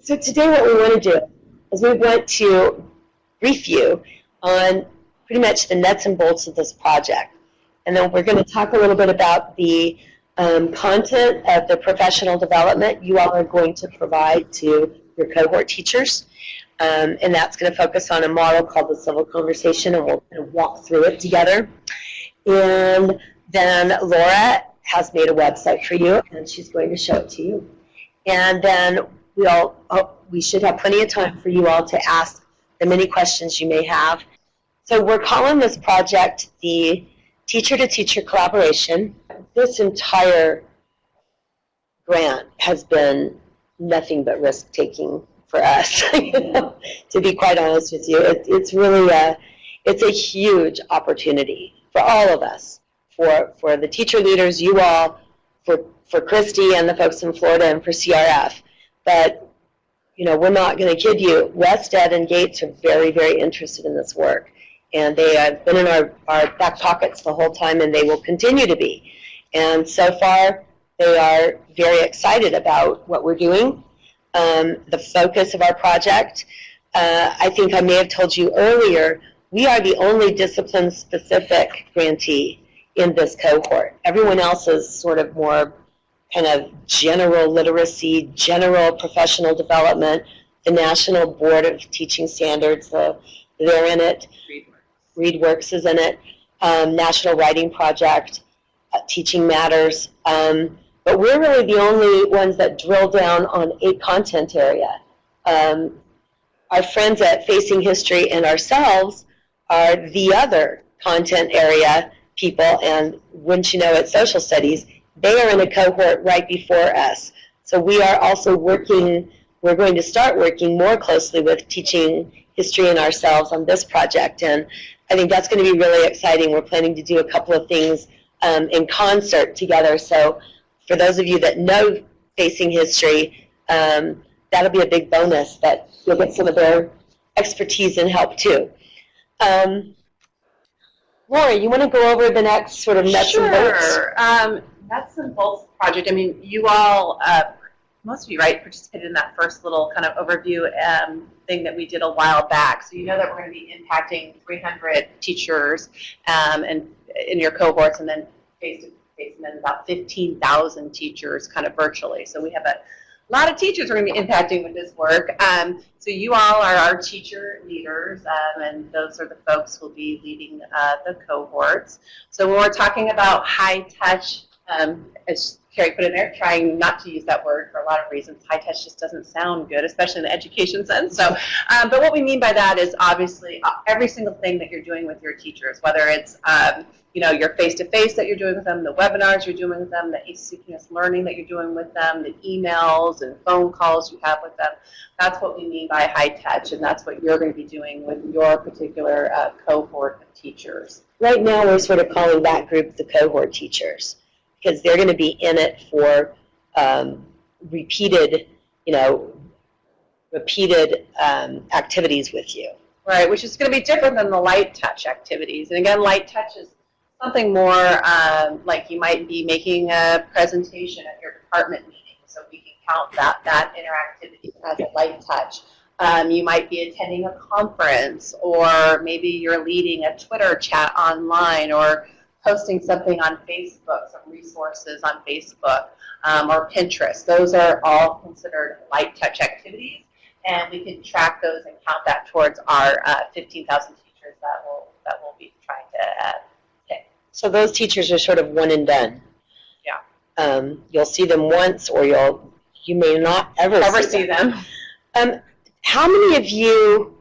So today what we want to do is we want to brief you on pretty much the nuts and bolts of this project. And then we're going to talk a little bit about the content of the professional development you all are going to provide to your cohort teachers. And that's going to focus on a model called the Civil Conversation, and we'll kind of walk through it together. And then Laura has made a website for you, and she's going to show it to you. And then we should have plenty of time for you all to ask the many questions you may have. So we're calling this project the Teacher-to-Teacher Collaboration. This entire grant has been nothing but risk-taking for us, to be quite honest with you. It's really it's a huge opportunity for all of us, for the teacher leaders, you all, for Christy and the folks in Florida, and for CRF. But, we're not going to kid you. Wested and Gates are very, very interested in this work. And they have been in our back pockets the whole time, and they will continue to be. And so far, they are very excited about what we're doing. The focus of our project, I think I may have told you earlier, we are the only discipline-specific grantee in this cohort. Everyone else is sort of more kind of general literacy, general professional development. The National Board of Teaching Standards, they're in it. ReadWorks is in it. National Writing Project, Teaching Matters. But we're really the only ones that drill down on a content area. Our friends at Facing History and ourselves are the other content area people, and wouldn't you know it, social studies, they are in a cohort right before us. So we are also working, we're going to start working more closely with Teaching History and ourselves on this project, and I think that's going to be really exciting. We're planning to do a couple of things in concert together. So for those of you that know Facing History, that'll be a big bonus, that you'll get some of their expertise and help too. Laura, you want to go over the next sort of nuts and bolts? Sure. Nuts and bolts project. I mean, you all, most of you, right, participated in that first little kind of overview thing that we did a while back. So you know that we're going to be impacting 300 teachers and in your cohorts, and then face-to-face, and then about 15,000 teachers kind of virtually. So we have a lot of teachers we're going to be impacting with this work. So you all are our teacher leaders, and those are the folks who will be leading the cohorts. So when we're talking about high touch, as Carrie put in there, trying not to use that word for a lot of reasons. High touch just doesn't sound good, especially in the education sense. So, but what we mean by that is obviously every single thing that you're doing with your teachers, whether it's your face-to-face that you're doing with them, the webinars you're doing with them, the asynchronous learning that you're doing with them, the emails and phone calls you have with them. That's what we mean by high touch, and that's what you're going to be doing with your particular cohort of teachers. Right now, we're sort of calling that group the cohort teachers, because they're going to be in it for repeated activities with you. Right, which is going to be different than the light touch activities. And again, light touch is something more like you might be making a presentation at your department meeting, so we can count that interactivity as a light touch. You might be attending a conference, or maybe you're leading a Twitter chat online, or posting something on Facebook, some resources on Facebook or Pinterest. Those are all considered light touch activities, and we can track those and count that towards our 15,000 teachers that we'll be trying to pick. So those teachers are sort of one and done. Yeah. You'll see them once, or you may not ever see them. How many of you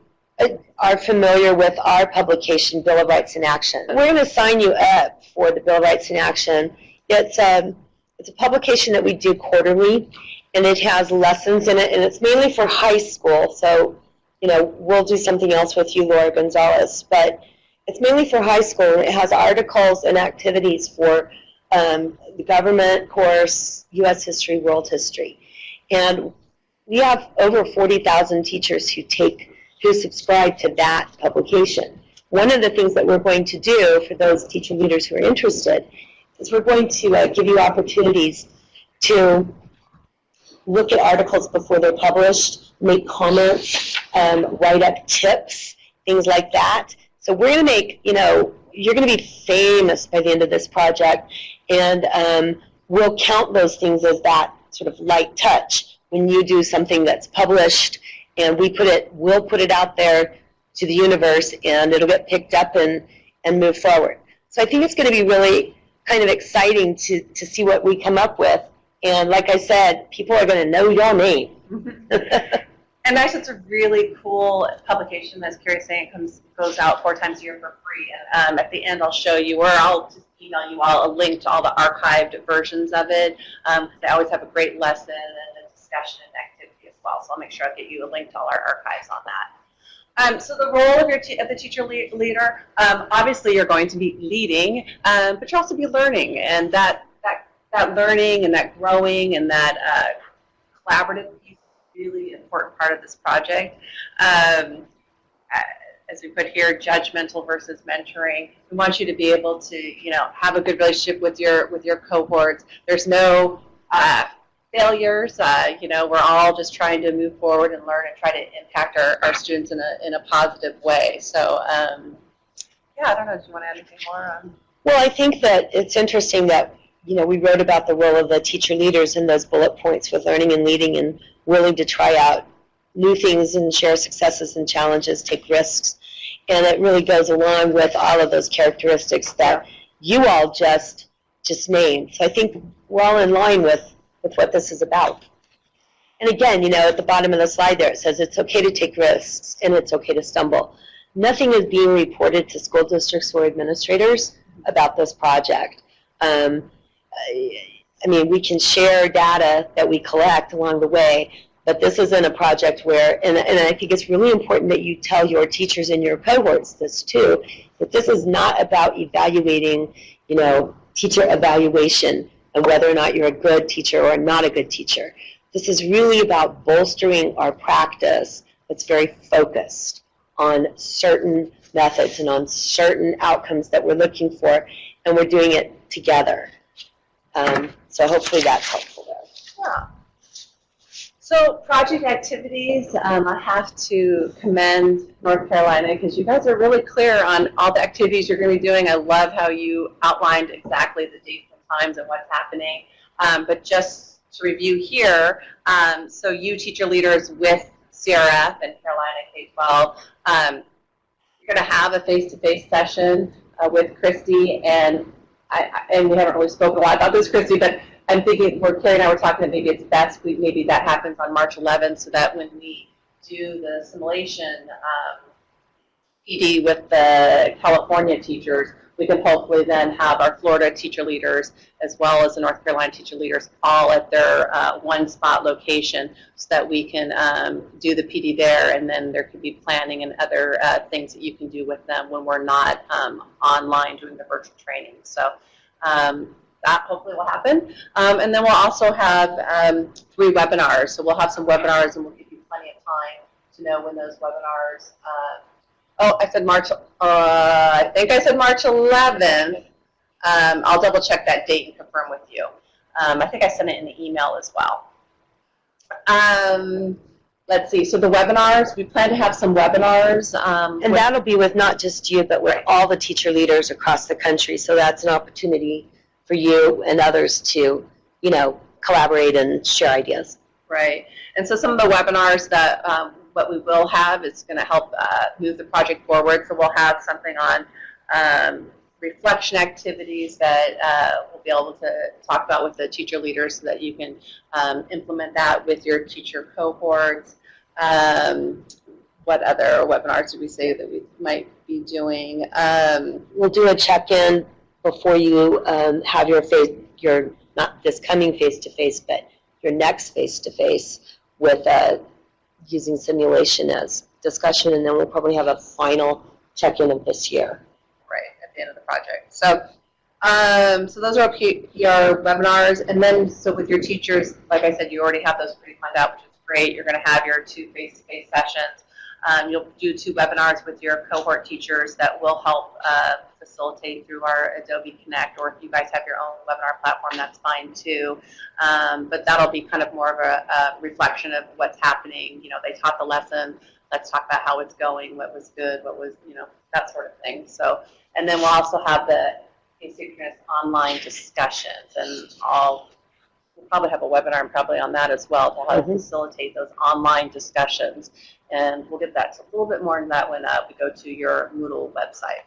are familiar with our publication, Bill of Rights in Action? We're going to sign you up for the Bill of Rights in Action. It's a publication that we do quarterly, and it has lessons in it, and it's mainly for high school. So, we'll do something else with you, Laura Gonzalez, but it's mainly for high school, and it has articles and activities for the government course, U.S. history, world history. And we have over 40,000 teachers who subscribe to that publication. One of the things that we're going to do for those teacher leaders who are interested is we're going to give you opportunities to look at articles before they're published, make comments, write up tips, things like that. So we're going to make, you're going to be famous by the end of this project, and we'll count those things as that sort of light touch when you do something that's published, and we'll put it out there to the universe, and it'll get picked up and move forward. So I think it's going to be really kind of exciting to see what we come up with. And like I said, people are going to know your name. And actually, it's a really cool publication, as Carrie's saying. It goes out 4 times a year for free. And at the end, I'll show you, or I'll just email you all a link to all the archived versions of it. They always have a great lesson and a discussion and activity as well. So I'll make sure I get you a link to all our archives on that. So the role of the teacher leader, obviously you're going to be leading, but you'll also be learning, and that learning and that growing and that collaborative piece is a really important part of this project. As we put here, judgmental versus mentoring. We want you to be able to, have a good relationship with your cohorts. There's no failures. We're all just trying to move forward and learn and try to impact our students in a positive way. So, yeah, I don't know. Do you want to add anything more? Well, I think that it's interesting that, we wrote about the role of the teacher leaders in those bullet points with learning and leading and willing to try out new things and share successes and challenges, take risks. And it really goes along with all of those characteristics that you all just named. So I think we're all in line with what this is about. And again, at the bottom of the slide there, it says it's okay to take risks and it's okay to stumble. Nothing is being reported to school districts or administrators about this project. We can share data that we collect along the way, but this isn't a project where, and I think it's really important that you tell your teachers and your cohorts this too, that this is not about evaluating, teacher evaluation and whether or not you're a good teacher or not a good teacher. This is really about bolstering our practice that's very focused on certain methods and on certain outcomes that we're looking for, and we're doing it together. So hopefully that's helpful there. Yeah. So project activities, I have to commend North Carolina because you guys are really clear on all the activities you're going to be doing. I love how you outlined exactly the dates and times and what's happening. But just to review here, so you teacher leaders with CRF and Carolina K-12, you're going to have a face-to-face session with Christy, and we haven't really spoken a lot about this, Christy, but I'm thinking, Carrie and I were talking that maybe it's best maybe that happens on March 11th, so that when we do the simulation PD with the California teachers, we can hopefully then have our Florida teacher leaders as well as the North Carolina teacher leaders all at their one spot location, so that we can do the PD there, and then there could be planning and other things that you can do with them when we're not online doing the virtual training. So that hopefully will happen. And then we'll also have 3 webinars. So we'll have some webinars, and we'll give you plenty of time to know when those webinars. I said March. I think I said March 11th. I'll double check that date and confirm with you. I think I sent it in the email as well. Let's see. So the webinars, we plan to have some webinars. And that'll be with not just you, but with all the teacher leaders across the country. So that's an opportunity for you and others to, collaborate and share ideas. Right. And so some of the webinars that what we will have is going to help move the project forward. So we'll have something on reflection activities that we'll be able to talk about with the teacher leaders, so that you can implement that with your teacher cohorts. What other webinars did we say that we might be doing? We'll do a check-in before you have your not this coming face-to-face, but your next face-to-face with using simulation as discussion, and then we'll probably have a final check-in of this year. Right, at the end of the project. So, so those are your webinars, and then so with your teachers, like I said, you already have those pretty planned out, which is great. You're going to have your 2 face-to-face sessions. You'll do 2 webinars with your cohort teachers that will help facilitate through our Adobe Connect, or if you guys have your own webinar platform, that's fine too. But that'll be kind of more of a reflection of what's happening. You know, they taught the lesson. Let's talk about how it's going, what was good, what was, you know, that sort of thing. So, and then we'll also have the asynchronous online discussions, and we'll probably have a webinar probably on that as well to help facilitate those online discussions. And we'll get that a little bit more in that when we go to your Moodle website.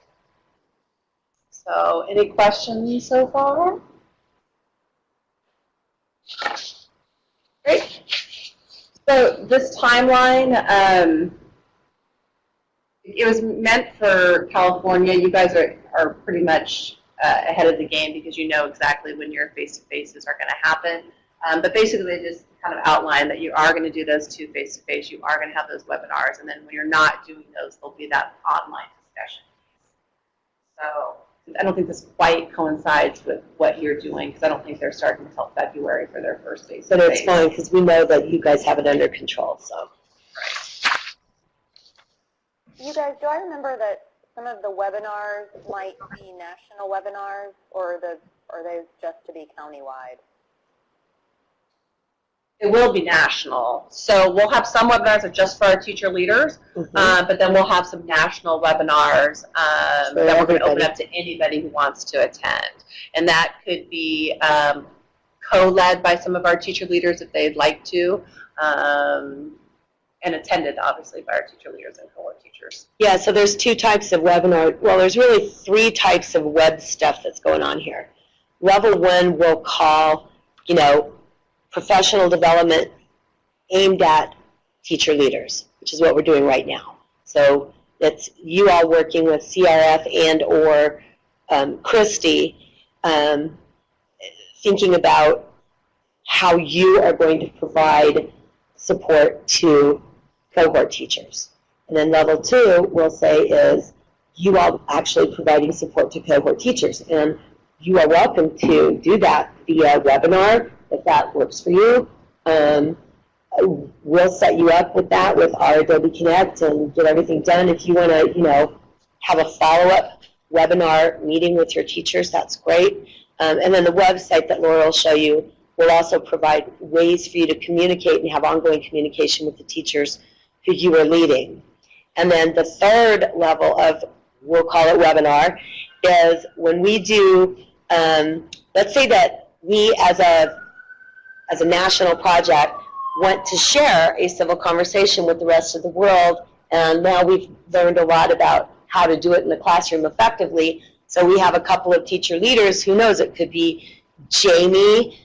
So, any questions so far? Great. So this timeline, it was meant for California. You guys are pretty much ahead of the game because you know exactly when your face-to-faces are going to happen. But basically, they just kind of outline that you are going to do those 2 face-to-face. You are going to have those webinars, and then when you're not doing those, there'll be that online discussion. So I don't think this quite coincides with what you're doing, because I don't think they're starting until February for their first face-to-face. But it's fine because we know that you guys have it under control. So. Right. You guys, do I remember that some of the webinars might be national webinars, or are those just to be countywide? It will be national. So we'll have some webinars that are just for our teacher leaders, but then we'll have some national webinars that we're going to open up to anybody who wants to attend. And that could be co-led by some of our teacher leaders if they'd like to, and attended, obviously, by our teacher leaders and cohort teachers. Yeah, so there's 2 types of webinar. Well, there's really 3 types of web stuff that's going on here. Level 1 we'll call, you know, professional development aimed at teacher leaders, which is what we're doing right now. So it's you all working with CRF and or Christy, thinking about how you are going to provide support to cohort teachers. And then level 2, we'll say, is you all actually providing support to cohort teachers. And you are welcome to do that via webinar if that works for you. We'll set you up with that with our Adobe Connect and get everything done. If you want to, you know, have a follow-up webinar meeting with your teachers, that's great. And then the website that Laura will show you will also provide ways for you to communicate and have ongoing communication with the teachers who you are leading. And then the 3rd level of, we'll call it webinar, is when we do, let's say that we as a national project want to share a civil conversation with the rest of the world, and now we've learned a lot about how to do it in the classroom effectively. So we have a couple of teacher leaders, who knows, it could be Jamie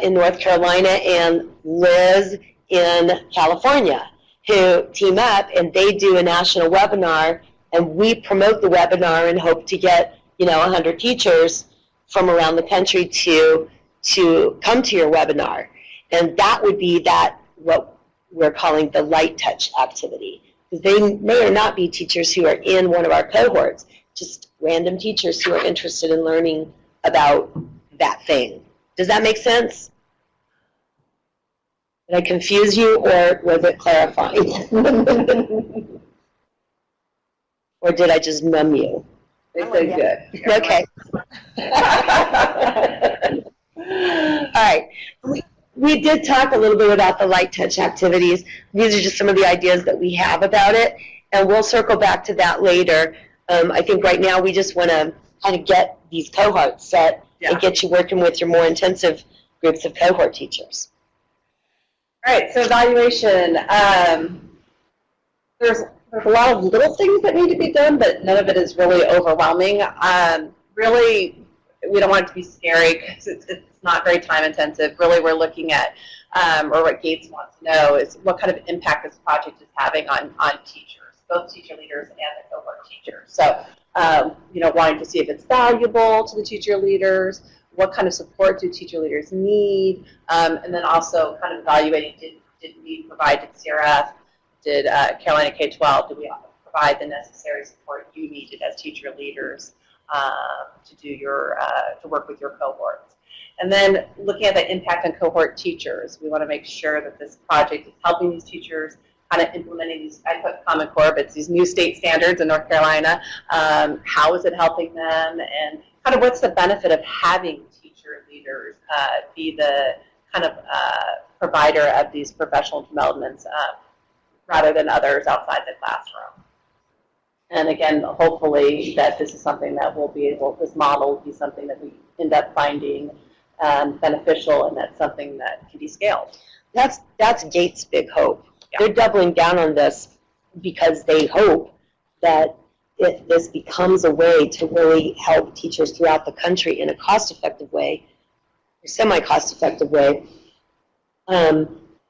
in North Carolina and Liz in California, who team up and they do a national webinar, and we promote the webinar and hope to get, you know, 100 teachers from around the country to come to your webinar. And that would be what we're calling the light touch activity. Because they may or not be teachers who are in one of our cohorts, just random teachers who are interested in learning about that thing. Does that make sense? Did I confuse you, or was it clarifying? Or did I just numb you? They said good. Okay. All right. We did talk a little bit about the light touch activities. These are just some of the ideas that we have about it, and we'll circle back to that later. I think right now we just want to kind of get these cohorts set and get you working with your more intensive groups of cohort teachers. All right, so evaluation. There's a lot of little things that need to be done, but none of it is really overwhelming. Really, we don't want it to be scary because it's not very time intensive. Really, we're looking at, or what Gates wants to know is what kind of impact this project is having on teachers, both teacher leaders and the cohort teachers. So, you know, wanting to see if it's valuable to the teacher leaders, what kind of support do teacher leaders need, and then also kind of evaluating, did we provide to CRF, did Carolina K-12, did we provide the necessary support you needed as teacher leaders to do your, to work with your cohorts. And then looking at the impact on cohort teachers, we want to make sure that this project is helping these teachers, kind of implementing these, I put Common Core, but it's these new state standards in North Carolina. How is it helping them, and kind of what's the benefit of having teacher leaders be the kind of provider of these professional developments rather than others outside the classroom. And again, hopefully that this is something that we'll be able, this model will be something that we end up finding beneficial, and that's something that can be scaled. That's Gates' big hope. Yeah. They're doubling down on this because they hope that this becomes a way to really help teachers throughout the country in a cost-effective way, or semi-cost-effective way, to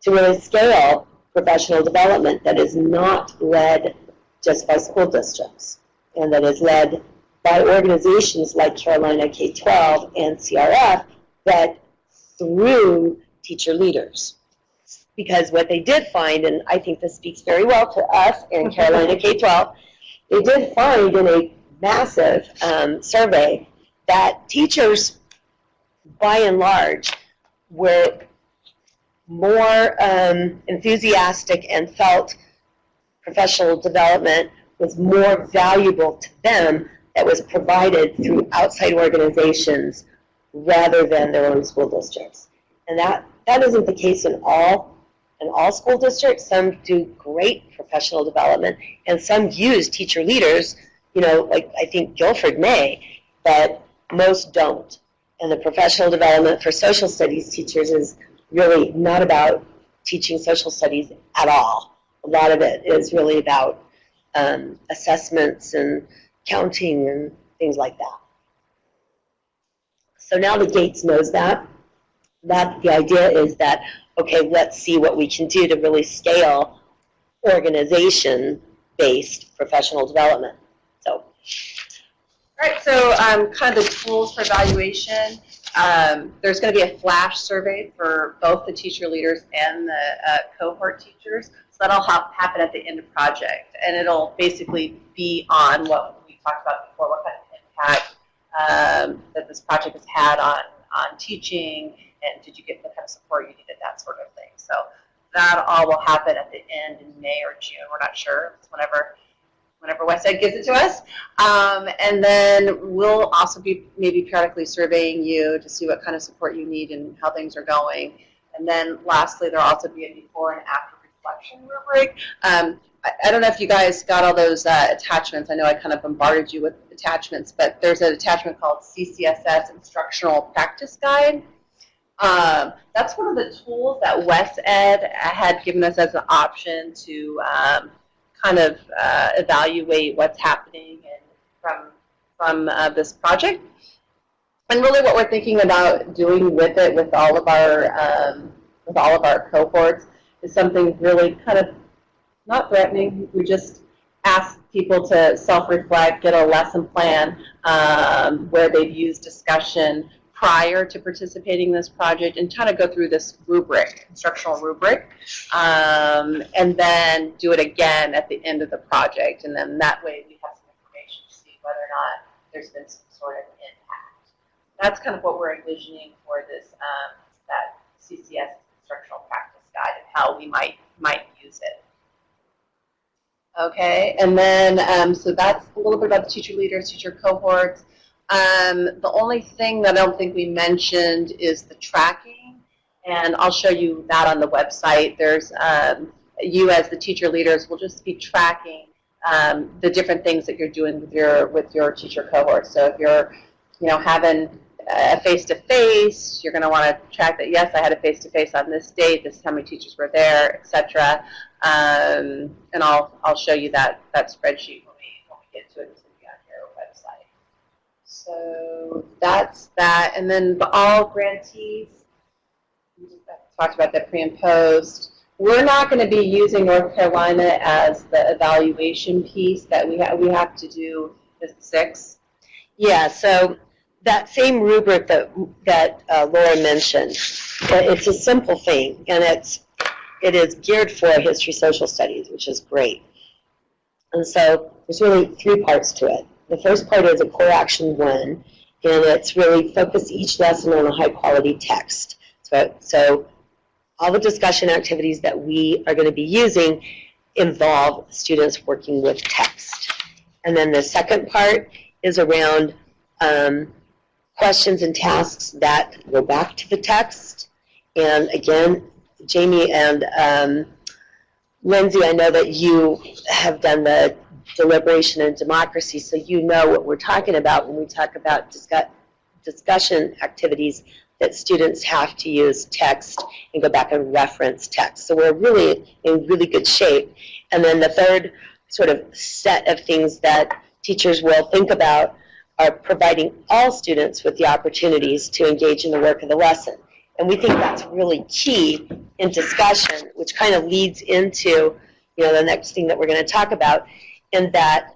really scale professional development that is not led just by school districts, and that is led by organizations like Carolina K-12 and CRF that through teacher leaders. Because what they did find, and I think this speaks very well to us in Carolina K-12, they did find in a massive survey that teachers, by and large, were more enthusiastic and felt professional development was more valuable to them that was provided through outside organizations rather than their own school districts. And that isn't the case in all school districts. Some do great professional development, and some use teacher leaders, like I think Guilford may, but most don't. And the professional development for social studies teachers is really not about teaching social studies at all. A lot of it is really about assessments and counting and things like that. So now the Gates knows that the idea is that, okay, let's see what we can do to really scale organization-based professional development. So, all right, so kind of the tools for evaluation. There's going to be a flash survey for both the teacher leaders and the cohort teachers. So that'll happen at the end of project, and it'll basically be on what we talked about before, what kind of impact that this project has had on teaching, and did you get the kind of support you needed, that sort of thing. So that all will happen at the end in May or June. We're not sure. It's whenever Westside gives it to us. And then we'll also be maybe periodically surveying you to see what kind of support you need and how things are going. And then lastly, there'll also be a before and after reflection rubric. I don't know if you guys got all those attachments. I know I kind of bombarded you with attachments, but there's an attachment called CCSS Instructional Practice Guide. That's one of the tools that WestEd had given us as an option to kind of evaluate what's happening from this project. And really what we're thinking about doing with it, with all of our cohorts, is something really kind of not threatening. We just ask people to self-reflect, get a lesson plan where they've used discussion prior to participating in this project, and try to go through this rubric, instructional rubric, and then do it again at the end of the project. And then that way we have some information to see whether or not there's been some sort of impact. That's kind of what we're envisioning for this, that CCS instructional practice guide, and how we might use it. Okay, and then so that's a little bit about the teacher leaders, teacher cohorts. The only thing that I don't think we mentioned is the tracking, and I'll show you that on the website. There's you as the teacher leaders will just be tracking the different things that you're doing with your teacher cohort. So if you're having a face-to-face, you're going to want to track that. Yes, I had a face-to-face on this date. This is how many teachers were there, etc. And I'll show you that spreadsheet when we get to it. It's going to be on your website. So that's that. And then the all grantees, we talked about that pre and post. We're not going to be using North Carolina as the evaluation piece that we have to do the 6. yeah, so that same rubric that Laura mentioned, it's a simple thing, and it is geared for history social studies, which is great. And so there's really 3 parts to it. The first part is a core action 1, and it's really focus each lesson on a high quality text. So all the discussion activities that we are going to be using involve students working with text. And then the second part is around questions and tasks that go back to the text. And again, Jamie and Lindsay, I know that you have done the deliberation and democracy, so you know what we're talking about when we talk about discussion activities that students have to use text and go back and reference text. So we're really in really good shape. And then the third sort of set of things that teachers will think about are providing all students with the opportunities to engage in the work of the lesson. And we think that's really key in discussion, which kind of leads into, the next thing that we're going to talk about, in that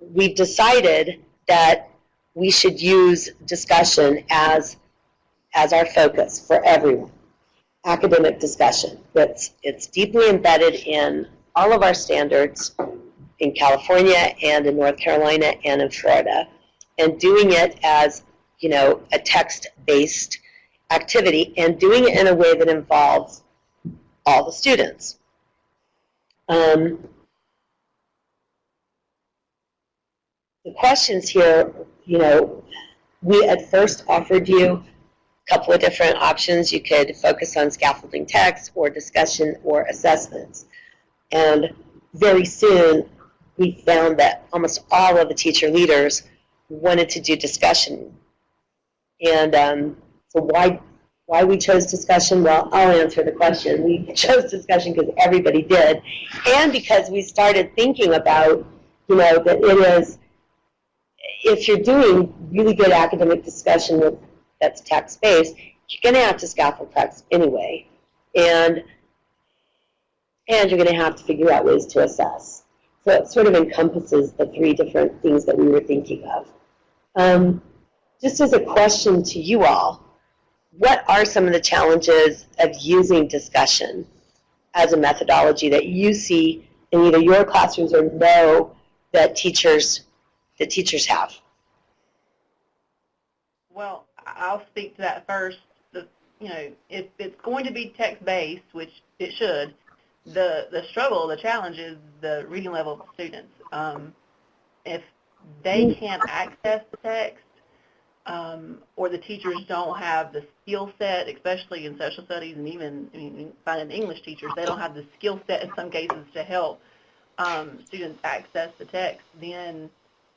we've decided that we should use discussion as our focus for everyone. Academic discussion. It's deeply embedded in all of our standards in California and in North Carolina and in Florida. And doing it as, a text-based activity, and doing it in a way that involves all the students. The questions here, we at first offered you a couple of different options. You could focus on scaffolding text or discussion or assessments. And very soon we found that almost all of the teacher leaders wanted to do discussion. And so why we chose discussion? Well, I'll answer the question. We chose discussion because everybody did, and because we started thinking about, that it is, if you're doing really good academic discussion that's text-based, you're going to have to scaffold text anyway, and you're going to have to figure out ways to assess. So it sort of encompasses the three different things that we were thinking of. Just as a question to you all, what are some of the challenges of using discussion as a methodology that you see in either your classrooms or know that teachers have? Well, I'll speak to that first. If it's going to be text-based, which it should, the struggle, the challenge is the reading level of the students. If they can't access the text, or the teachers don't have the skill set, especially in social studies and even finding English teachers, they don't have the skill set in some cases to help students access the text, then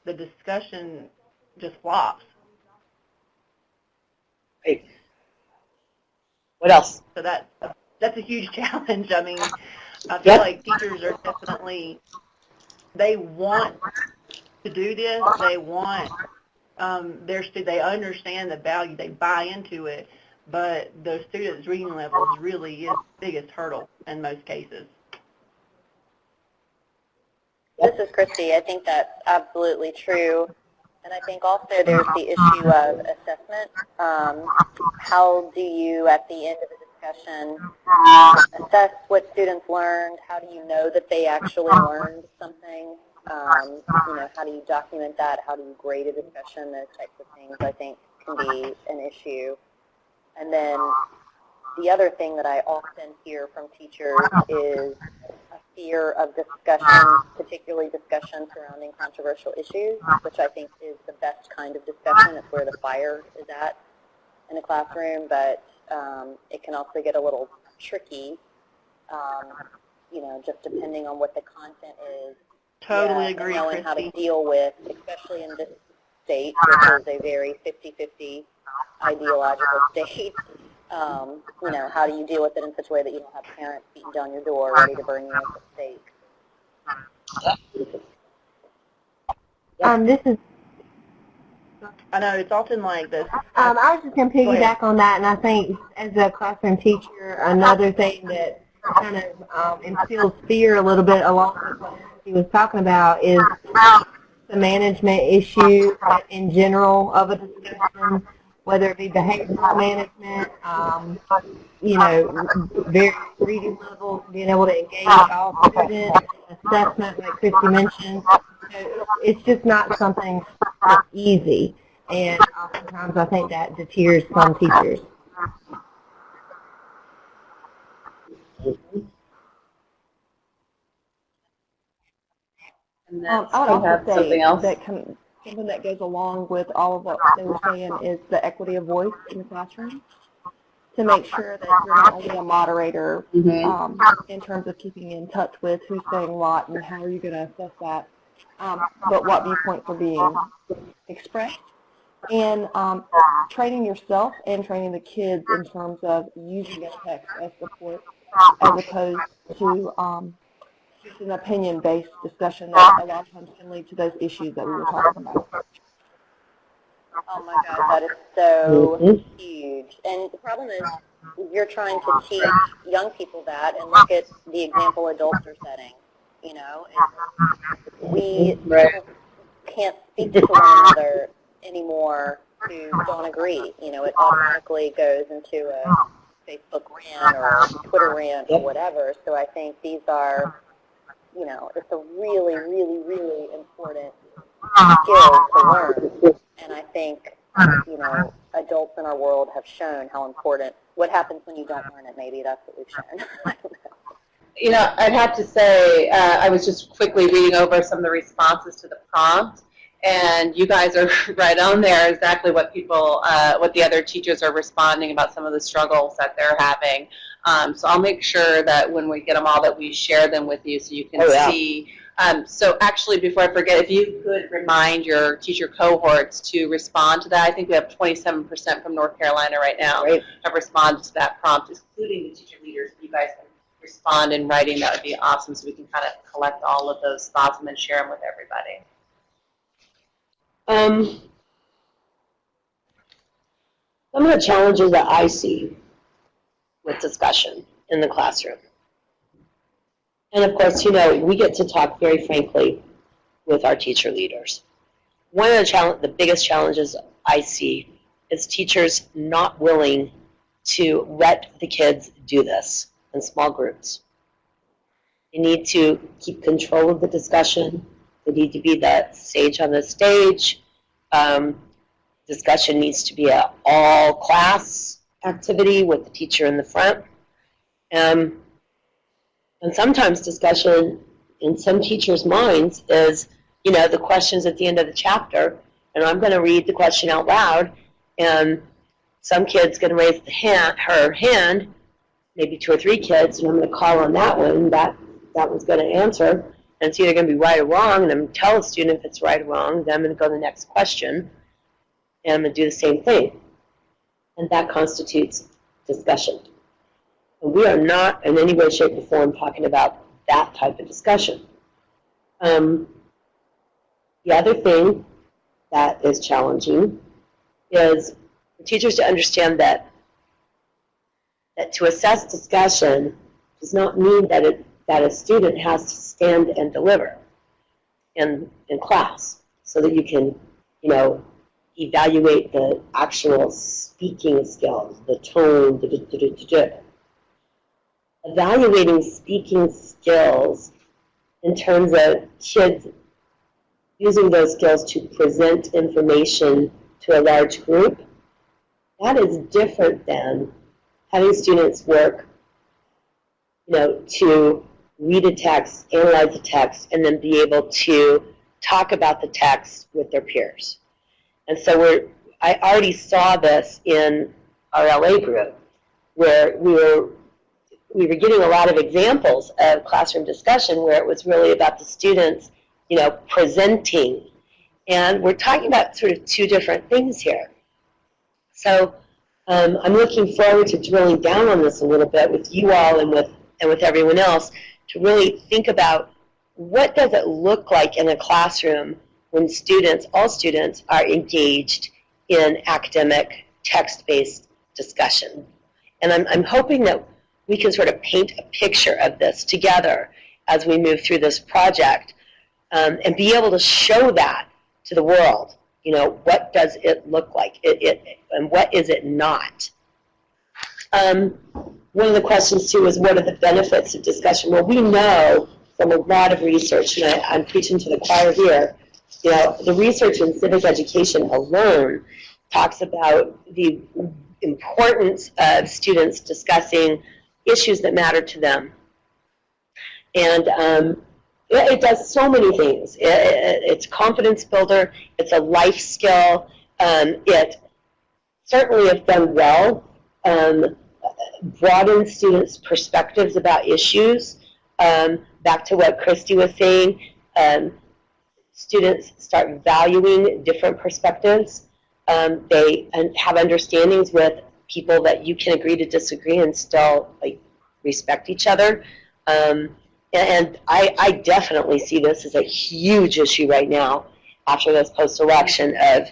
the discussion just flops. Right. What else? So that's a huge challenge. I mean, I feel like teachers are definitely, they want to do this. They want they understand the value. They buy into it, but the students' reading levels really is the biggest hurdle in most cases. This is Christy. I think that's absolutely true. And I think also there's the issue of assessment. How do you, at the end of the discussion, assess what students learned? How do you know that they actually learned something? How do you document that? How do you grade a discussion? Those types of things, I think, can be an issue. And then the other thing that I often hear from teachers is a fear of discussion, particularly discussion surrounding controversial issues, which I think is the best kind of discussion. It's where the fire is at in a classroom, but it can also get a little tricky, just depending on what the content is. Totally agree, knowing Christy. how to deal with, especially in this state, which is a very 50-50 ideological state. How do you deal with it in such a way that you don't have parents beating down your door ready to burn you at the stake? This is. I know, it's often like this. I was just going to piggyback on that, and I think as a classroom teacher, another thing that kind of instills fear a little bit along with what he was talking about is the management issue in general of a discussion, whether it be behavioral management, various reading levels, being able to engage all students, assessment, like Christy mentioned. So it's just not something that's easy, and oftentimes I think that deters some teachers. And then I would we also have say something else. that something that goes along with all of what they were saying is the equity of voice in the classroom, to make sure that you're not only a moderator in terms of keeping in touch with who's saying what and how are you going to assess that, but what viewpoints are being expressed, and training yourself and training the kids in terms of using a text as support as opposed to just an opinion-based discussion that a lot of times can lead to those issues that we were talking about. Oh my God, that is so huge. And the problem is you're trying to teach young people that, and look at the example adults are setting. You know, we can't speak to one another anymore who don't agree. You know, it automatically goes into a Facebook rant or Twitter rant or whatever. So I think these are, you know, it's a really, really, really important skill to learn. And I think, you know, adults in our world have shown how important. What happens when you don't learn it? Maybe that's what we've shown. I don't know. You know, I'd have to say, I was just quickly reading over some of the responses to the prompt, and you guys are right on there exactly what people, what the other teachers are responding about some of the struggles that they're having. So I'll make sure that when we get them all that we share them with you so you can see. So actually, before I forget, if you could remind your teacher cohorts to respond to that. I think we have 27% from North Carolina right now have responded to that prompt, including the teacher leaders. If you guys can respond in writing, that would be awesome, so we can kind of collect all of those thoughts and then share them with everybody. Some of the challenges that I see with discussion in the classroom. And of course, you know, we get to talk very frankly with our teacher leaders. One of the biggest challenges I see is teachers not willing to let the kids do this in small groups. They need to keep control of the discussion. They need to be the sage on the stage. Discussion needs to be an all-class activity with the teacher in the front. And sometimes discussion in some teachers' minds is, you know, the questions at the end of the chapter, and I'm going to read the question out loud, and some kid's going to raise her hand, maybe 2 or 3 kids, and I'm going to call on that one. That one's going to answer, and it's either going to be right or wrong, and I'm going to tell the student if it's right or wrong. Then I'm going to go to the next question, and I'm going to do the same thing. And that constitutes discussion. And we are not in any way, shape, or form talking about that type of discussion. The other thing that is challenging is for teachers to understand that to assess discussion does not mean that a student has to stand and deliver in class, so that you can, you know, evaluate the actual speaking skills, the tone, evaluating speaking skills in terms of kids using those skills to present information to a large group. That is different than having students work, you know, to read a text, analyze a text, and then be able to talk about the text with their peers. And so I already saw this in our LA group, where we were getting a lot of examples of classroom discussion where it was really about the students, you know, presenting. And we're talking about sort of 2 different things here. So I'm looking forward to drilling down on this a little bit with you all and with everyone else to really think about what does it look like in a classroom when all students are engaged in academic text-based discussion. And I'm hoping that we can sort of paint a picture of this together as we move through this project, and be able to show that to the world. You know, what does it look like, and what is it not? One of the questions, too, is what are the benefits of discussion? Well, we know from a lot of research, and I'm preaching to the choir here, you know, the research in civic education alone talks about the importance of students discussing, issues that matter to them. And it does so many things. It's a confidence builder. It's a life skill. It certainly, if done well, broadens students' perspectives about issues. Back to what Christy was saying, students start valuing different perspectives. They have understandings with people that you can agree to disagree and still respect each other. And I definitely see this as a huge issue right now after this post-election of,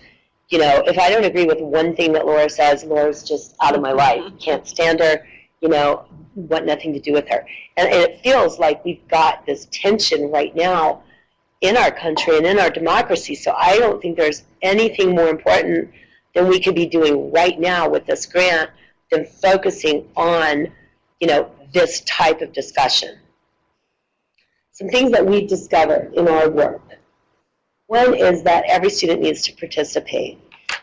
if I don't agree with one thing that Laura says, Laura's just out of my life. Can't stand her, want nothing to do with her. And it feels like we've got this tension right now in our country and in our democracy. So I don't think there's anything more important than we could be doing right now with this grant than focusing on, this type of discussion. Some things that we've discovered in our work. One is that every student needs to participate.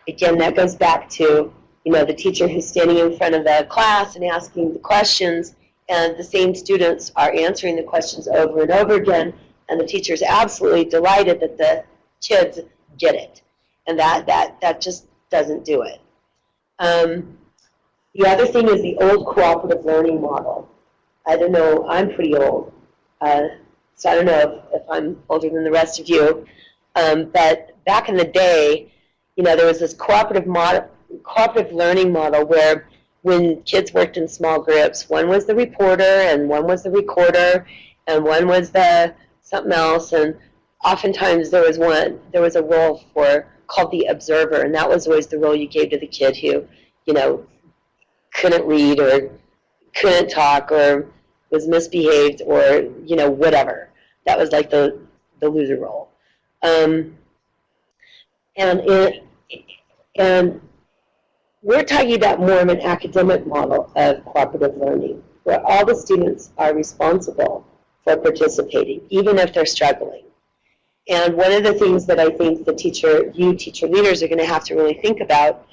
Again, that goes back to, the teacher who's standing in front of the class and asking the questions, and the same students are answering the questions over and over again, and the teacher's absolutely delighted that the kids get it. And that just doesn't do it. The other thing is the old cooperative learning model. I don't know, I'm pretty old. So I don't know if I'm older than the rest of you, but back in the day, there was this cooperative learning model where when kids worked in small groups, one was the reporter and one was the recorder and one was the something else, and oftentimes there was a role called the observer, and that was always the role you gave to the kid who, couldn't read or couldn't talk or was misbehaved or, whatever. That was like the loser role. And we're talking about more of an academic model of cooperative learning, where all the students are responsible for participating, even if they're struggling. And one of the things that I think teacher leaders are going to have to really think about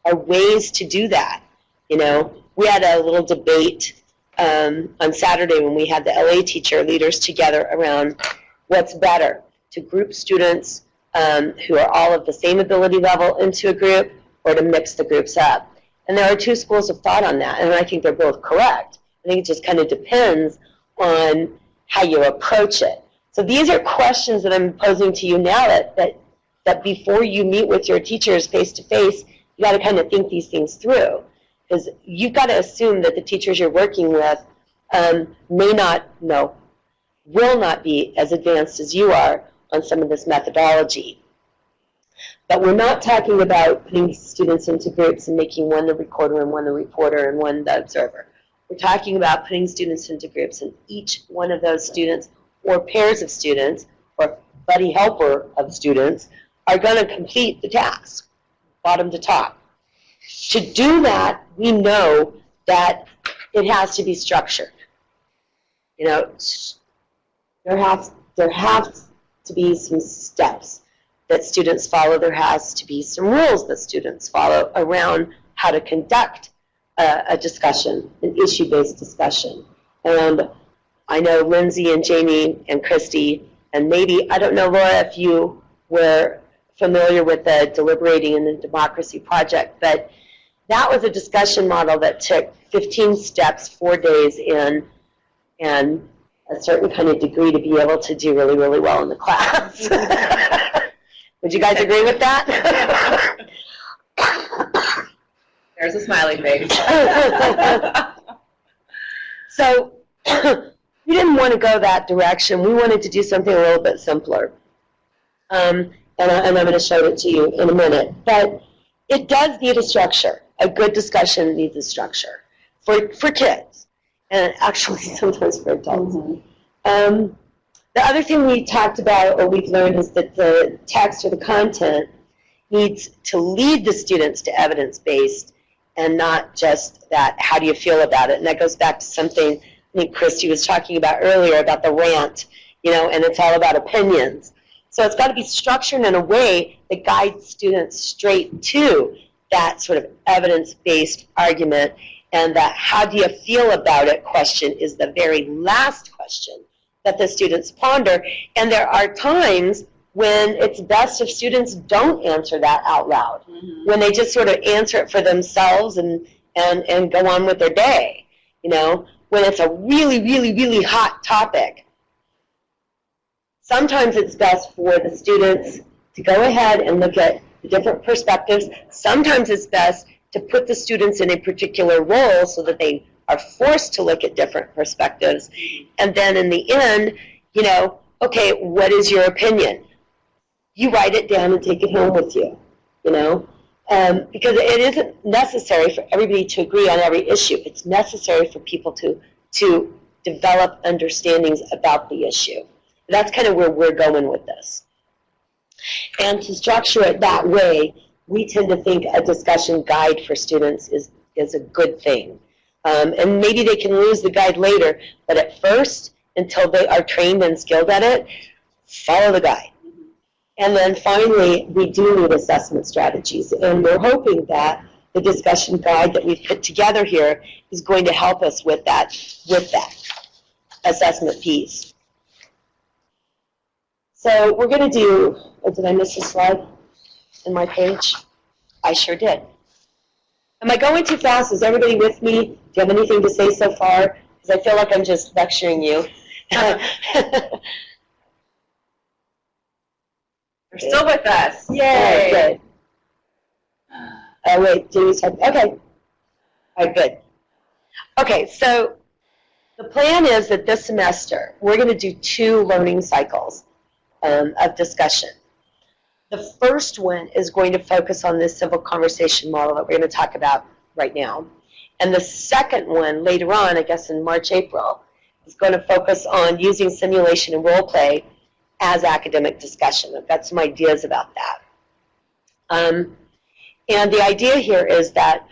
are ways to do that. We had a little debate on Saturday when we had the LA teacher leaders together around what's better, to group students who are all of the same ability level into a group, or to mix the groups up. And there are two schools of thought on that, and I think they're both correct. I think it just kind of depends on how you approach it. So these are questions that I'm posing to you now that before you meet with your teachers face-to-face, you got to kind of think these things through. Because you've got to assume that the teachers you're working with will not be as advanced as you are on some of this methodology. But we're not talking about putting students into groups and making one the recorder and one the reporter and one the observer. We're talking about putting students into groups, and each one of those students or pairs of students or buddy helper of students are going to complete the task, bottom to top. To do that, we know that it has to be structured. There have to be some steps that students follow. There has to be some rules that students follow around how to conduct a discussion, an issue-based discussion. And I know Lindsay and Jamie and Christy, and maybe, I don't know, Laura, if you were familiar with the Deliberating in the Democracy Project, but that was a discussion model that took 15 steps, 4 days in, and a certain kind of degree to be able to do really, really well in the class. Would you guys agree with that? There's a smiley face. So we didn't want to go that direction. We wanted to do something a little bit simpler. And I'm going to show it to you in a minute. But it does need a structure. A good discussion needs a structure for kids, and actually sometimes for adults. Mm-hmm. The other thing we talked about, or we've learned, is that the text or the content needs to lead the students to evidence-based and not just that, how do you feel about it? And that goes back to something I think Christy was talking about earlier about the rant, and it's all about opinions. So it's got to be structured in a way that guides students straight to that sort of evidence-based argument And that how do you feel about it question is the very last question that the students ponder. And there are times when it's best if students don't answer that out loud, when they just sort of answer it for themselves and go on with their day, you know, when it's a really, really, really hot topic. Sometimes it's best for the students to go ahead and look at the different perspectives. Sometimes it's best to put the students in a particular role so that they are forced to look at different perspectives. And then in the end, you know, okay, what is your opinion? You write it down and take it home with you, you know, because it isn't necessary for everybody to agree on every issue. It's necessary for people to develop understandings about the issue. That's kind of where we're going with this. And to structure it that way, we tend to think a discussion guide for students is a good thing. And maybe they can lose the guide later, but at first, until they are trained and skilled at it, follow the guide. And then finally, we do need assessment strategies. And we're hoping that the discussion guide that we've put together here is going to help us with that assessment piece. So we're going to do, oh, did I miss a slide in my page? I sure did. Am I going too fast? Is everybody with me? Do you have anything to say so far? Because I feel like I'm just lecturing you. You're still with us. Yay! Good. Wait, Jamie's talking. Okay. All right, good. Okay, so the plan is that this semester we're going to do 2 learning cycles of discussion. The first one is going to focus on this civil conversation model that we're going to talk about right now. And the second one, later on, I guess in March, April, is going to focus on using simulation and role play as academic discussion. I've got some ideas about that. And the idea here is that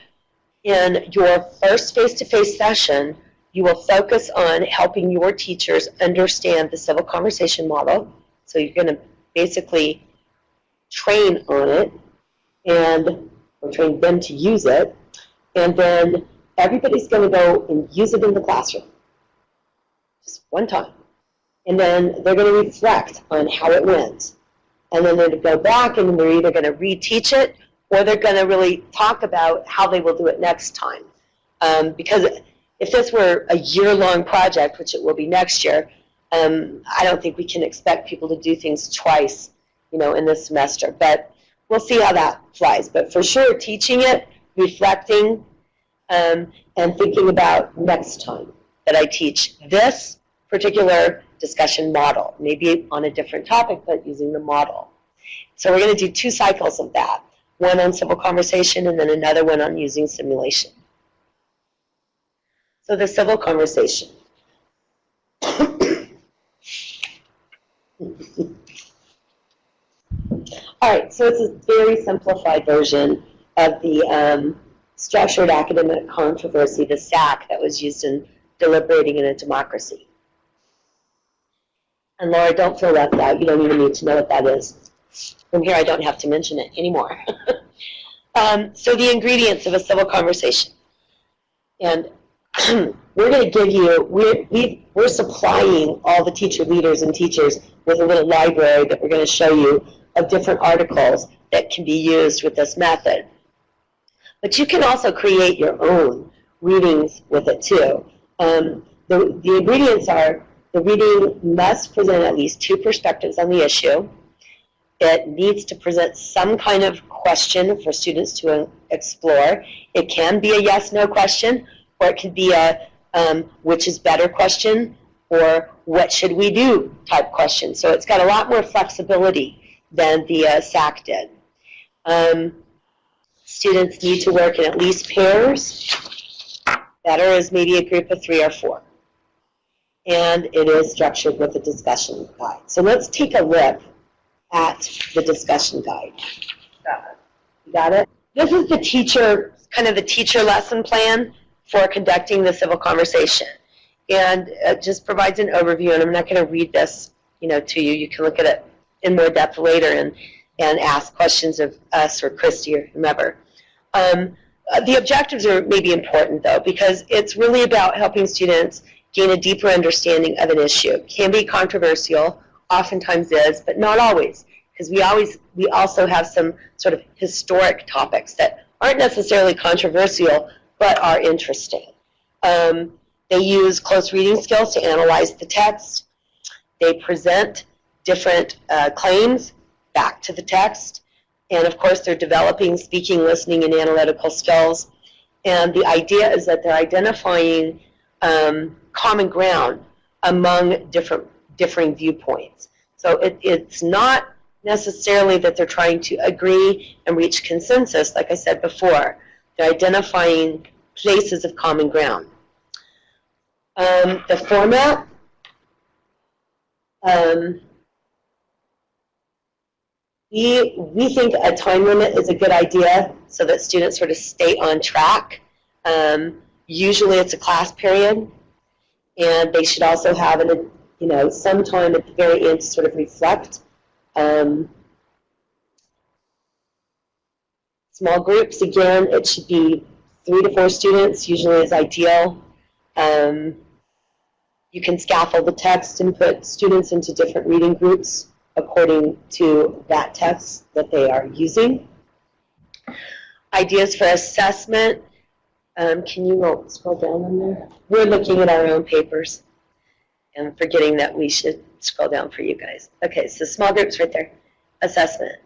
in your first face-to-face session, you will focus on helping your teachers understand the civil conversation model. So you're going to basically train on it or train them to use it. And then everybody's going to go and use it in the classroom. Just one time. And then they're going to reflect on how it went. And then they're going to go back and they're either going to reteach it or they're going to really talk about how they will do it next time. Because if this were a year-long project, which it will be next year, I don't think we can expect people to do things twice, you know, in this semester. But we'll see how that flies. But for sure, teaching it, reflecting, and thinking about next time that I teach this particular discussion model, maybe on a different topic, but using the model. So we're going to do 2 cycles of that, one on civil conversation and then another one on using simulation. So the civil conversation. All right, so it's a very simplified version of the structured academic controversy, the SAC, that was used in deliberating in a democracy. And Laura, don't feel left out. You don't even need to know what that is. From here, I don't have to mention it anymore. So the ingredients of a civil conversation. And we're going to give you, we're supplying all the teacher leaders and teachers with a little library that we're going to show you of different articles that can be used with this method. But you can also create your own readings with it too. The ingredients are: the reading must present at least 2 perspectives on the issue. It needs to present some kind of question for students to explore. It can be a yes-no question, or it could be a which is better question, or what should we do type question. So it's got a lot more flexibility than the SAC did. Students need to work in at least pairs. Better is maybe a group of 3 or 4. And it is structured with a discussion guide. So let's take a look at the discussion guide. You got it? This is the teacher, kind of the teacher lesson plan for conducting the civil conversation. And it just provides an overview, and I'm not going to read this, you know, to you. You can look at it in more depth later and ask questions of us or Christy or whomever. The objectives are maybe important, though, because it's really about helping students gain a deeper understanding of an issue. It can be controversial, oftentimes is, but not always, because we also have some sort of historic topics that aren't necessarily controversial, but are interesting. They use close reading skills to analyze the text. They present different claims back to the text. And of course, they're developing speaking, listening, and analytical skills. And the idea is that they're identifying common ground among differing viewpoints. So it's not necessarily that they're trying to agree and reach consensus, like I said before. They're identifying places of common ground. The format, we think a time limit is a good idea so that students sort of stay on track. Usually it's a class period, and they should also have some time at the very end to sort of reflect. Small groups, again, it should be 3 to 4 students, usually is ideal. You can scaffold the text and put students into different reading groups according to that text that they are using. Ideas for assessment. Can you scroll down on there? We're looking at our own papers and forgetting that we should scroll down for you guys. Okay, so small groups right there. Assessment.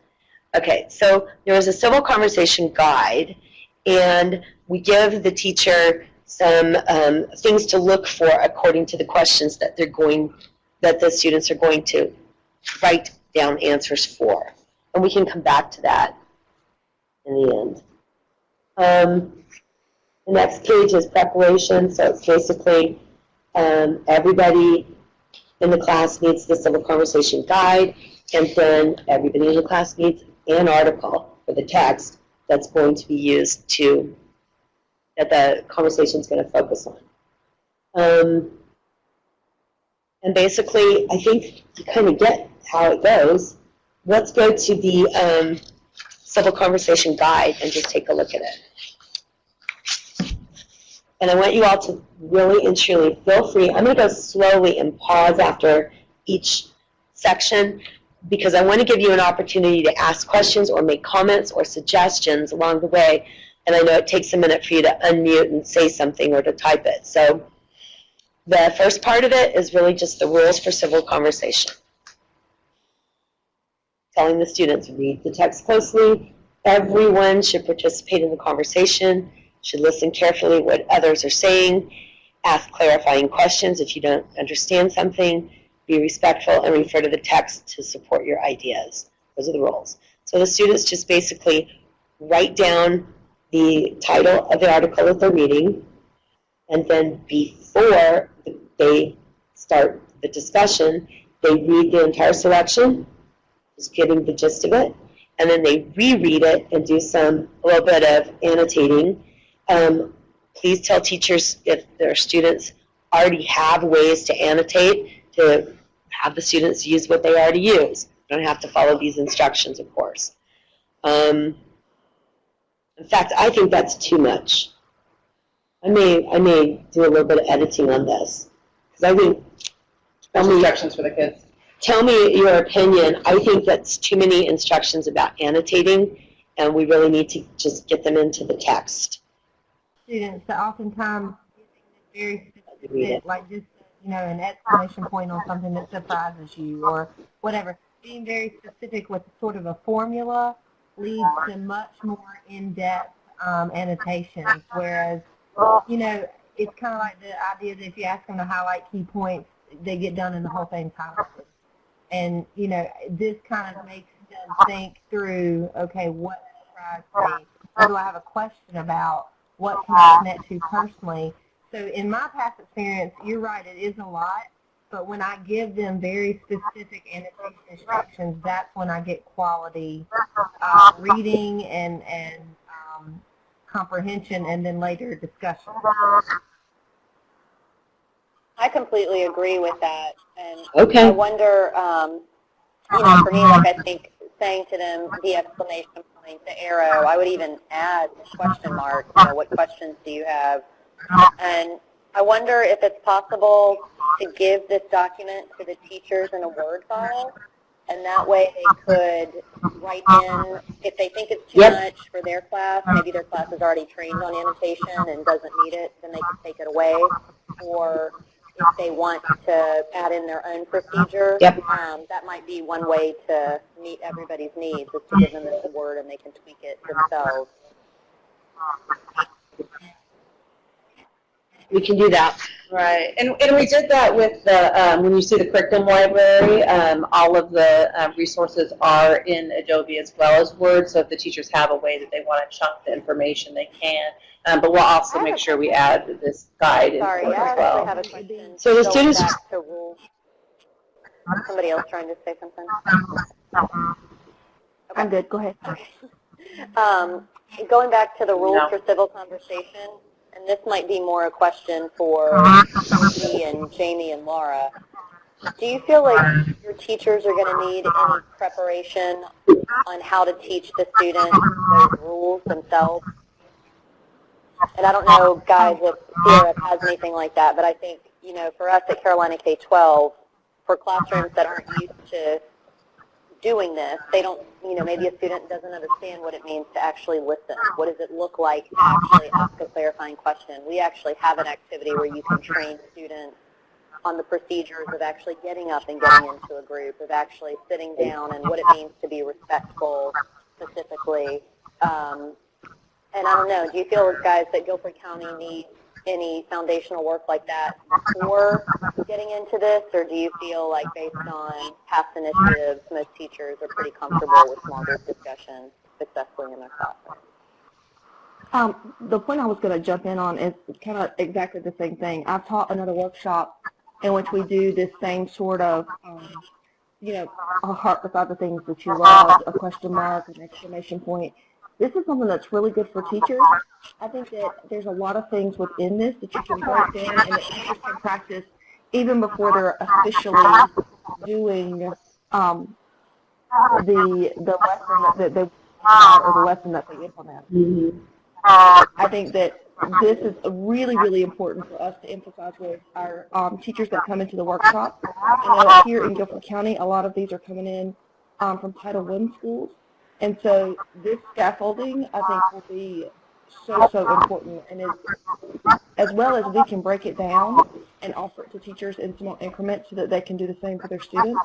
Okay, so there was a civil conversation guide, and we give the teacher some things to look for according to the questions that the students are going to write down answers for. And we can come back to that in the end. The next page is preparation. So it's basically everybody in the class needs the civil conversation guide, and then everybody in the class needs an article for the text that's going to be used that the conversation is going to focus on. And basically, I think you kind of get how it goes. Let's go to the civil conversation guide and just take a look at it. And I want you all to really and truly feel free. I'm going to go slowly and pause after each section because I want to give you an opportunity to ask questions or make comments or suggestions along the way. And I know it takes a minute for you to unmute and say something or to type it. So the first part of it is really just the rules for civil conversation. Telling the students, read the text closely. Everyone should participate in the conversation, should listen carefully what others are saying, ask clarifying questions if you don't understand something, be respectful, and refer to the text to support your ideas. Those are the rules. So the students just basically write down the title of the article that they're reading, and then before they start the discussion, they read the entire selection, just getting the gist of it, and then they reread it and do a little bit of annotating. Please tell teachers if their students already have ways to annotate to have the students use what they already use. You don't have to follow these instructions, of course. In fact, I think that's too much. I may do a little bit of editing on this because I think. Instructions for the kids. Tell me your opinion. I think that's too many instructions about annotating, and we really need to just get them into the text. Students that oftentimes very specific, like just an exclamation point on something that surprises you or whatever. Being very specific with sort of a formula leads to much more in-depth annotations, whereas it's kind of like the idea that if you ask them to highlight key points, they get done in the whole thing timeless. And, this kind of makes them think through, okay, what surprised me? What do I have a question about? What can I connect to personally? So in my past experience, you're right, it is a lot, but when I give them very specific annotation instructions, that's when I get quality reading and comprehension, and then later discussion. I completely agree with that, and Okay. I wonder, for me, like I think saying to them the exclamation point, the arrow. I would even add question mark. What questions do you have? And I wonder if it's possible to give this document to the teachers in a Word file, and that way they could write in, if they think it's too much for their class, maybe their class is already trained on annotation and doesn't need it, then they can take it away. Or if they want to add in their own procedure, that might be one way to meet everybody's needs, is to give them this Word and they can tweak it themselves. We can do that. Right, and we did that with the, when you see the curriculum library, all of the resources are in Adobe as well as Word, so if the teachers have a way that they want to chunk the information, they can. But we'll also make sure we add this guide in Sorry, as I well. actually have a question. So the Going students... back to rules. Somebody else trying to say something? Okay. I'm good. Go ahead. Going back to the rules for civil conversation, and this might be more a question for me and Jamie and Laura. Do you feel like your teachers are going to need any preparation on how to teach the students those rules themselves? And I don't know, guys, if CRF has anything like that, but I think, for us at Carolina K-12, for classrooms that aren't used to doing this, they don't, maybe a student doesn't understand what it means to actually listen. What does it look like to actually ask a clarifying question? We actually have an activity where you can train students on the procedures of actually getting up and getting into a group, of actually sitting down and what it means to be respectful specifically. And I don't know, do you feel, guys, that Guilford County needs any foundational work like that before getting into this, or do you feel like based on past initiatives, most teachers are pretty comfortable with small group discussion successfully in their classroom? The point I was going to jump in on is kind of exactly the same thing. I've taught another workshop in which we do this same sort of, a heart beside the things that you love, a question mark, an exclamation point. This is something that's really good for teachers. I think that there's a lot of things within this that you can break down and that teachers can practice even before they're officially doing the lesson that they or the lesson that they implement. I think that this is really, really important for us to emphasize with our teachers that come into the workshop. I know here in Guilford County, a lot of these are coming in from Title I schools. And so this scaffolding, I think, will be so important. And as well as we can break it down and offer it to teachers in small increments so that they can do the same for their students,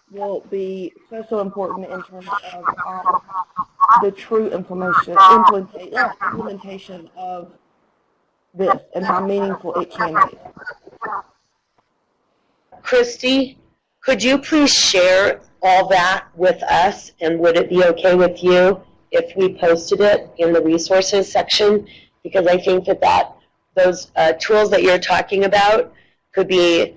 will be so important in terms of the true implementation of this and how meaningful it can be. Christy, could you please share all that with us, and would it be okay with you if we posted it in the resources section? Because I think that those tools that you're talking about could be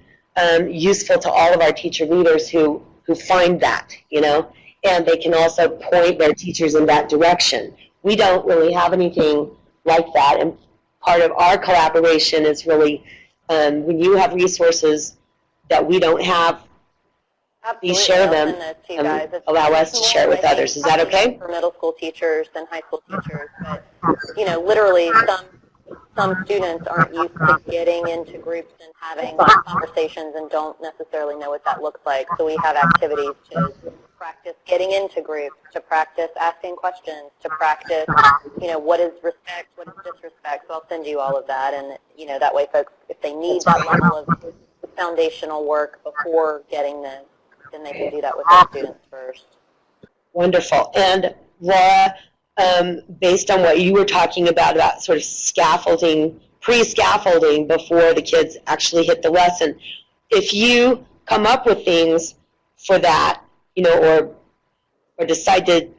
useful to all of our teacher leaders who find that, and they can also point their teachers in that direction. We don't really have anything like that, and part of our collaboration is really when you have resources that we don't have, please share them and allow us to share with others. Is that okay? For middle school teachers and high school teachers, but literally some students aren't used to getting into groups and having conversations and don't necessarily know what that looks like. So we have activities to practice getting into groups, to practice asking questions, to practice, what is respect, what is disrespect. So I'll send you all of that, and that way folks, if they need that level of foundational work before getting this, then they can do that with their students first. Wonderful. And Laura, based on what you were talking about sort of scaffolding, pre-scaffolding before the kids actually hit the lesson, if you come up with things for that, or decide to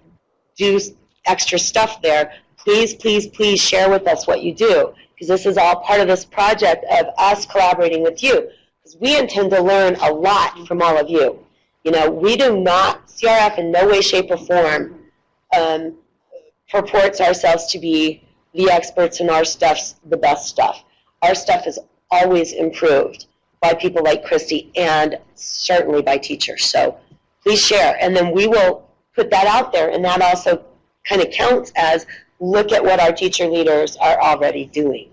do extra stuff there, please share with us what you do, because this is all part of this project of us collaborating with you, because we intend to learn a lot from all of you. We do not, CRF in no way, shape, or form purports ourselves to be the experts in our stuff's the best stuff. Our stuff is always improved by people like Christy and certainly by teachers. So please share, and then we will put that out there, and that also kind of counts as, look at what our teacher leaders are already doing.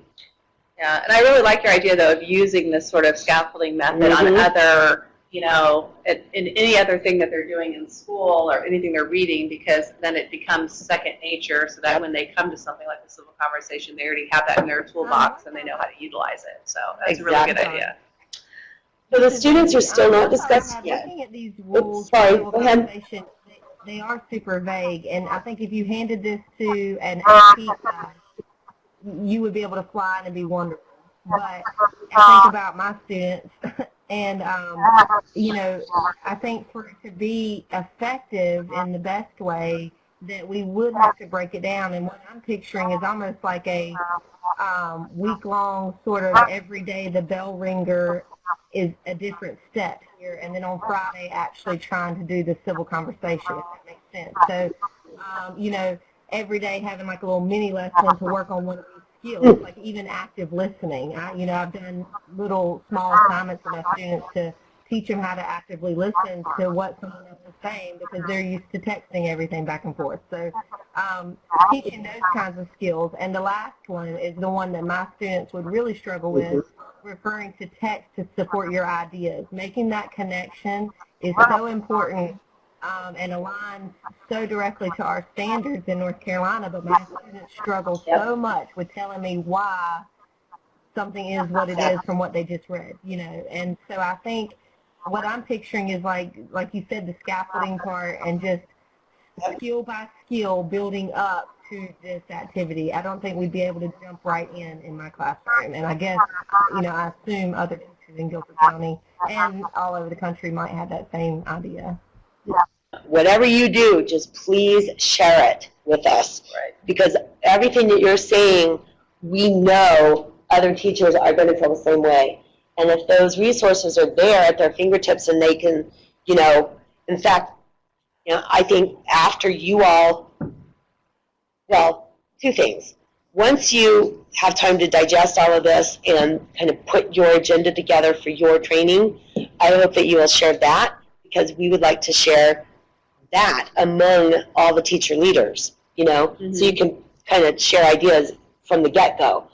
Yeah, and I really like your idea, though, of using this sort of scaffolding method on other, you know, in any other thing that they're doing in school or anything they're reading, because then it becomes second nature, so that when they come to something like the civil conversation, they already have that in their toolbox and they know how to utalize it. So that's a really good idea. So the students are still not discussed yet. Looking at these rules, sorry, go ahead. They are super vague, and I think if you handed this to an AP class, you would be able to fly and it'd be wonderful. But I think about my students, and you know, I think for it to be effective in the best way, that we would have to break it down. And what I'm picturing is almost like a week-long sort of every day the bell ringer is a different step here, and then on Friday actually trying to do the civil conversation, if that makes sense. So, you know, every day having like a little mini lesson to work on one of these skills, like even active listening. You know, I've done little small assignments for my students to teach them how to actively listen to what someone else is saying, because they're used to texting everything back and forth. So teaching those kinds of skills. And the last one is the one that my students would really struggle with, referring to text to support your ideas. Making that connection is so important and aligns so directly to our standards in North Carolina, but my students struggle so much with telling me why something is what it is from what they just read, you know. And so I think what I'm picturing is like you said, the scaffolding part, and just skill by skill building up to this activity. I don't think we'd be able to jump right in my classroom. And I guess, you know, I assume other teachers in Guilford County and all over the country might have that same idea. Whatever you do, just please share it with us. Right. Because everything that you're saying, we know other teachers are going to feel the same way. And if those resources are there at their fingertips and they can, you know, in fact, you know, I think after you all, well, two things. Once you have time to digest all of this and kind of put your agenda together for your training, I hope that you will share that, because we would like to share that among all the teacher leaders, you know, so you can kind of share ideas from the get-go.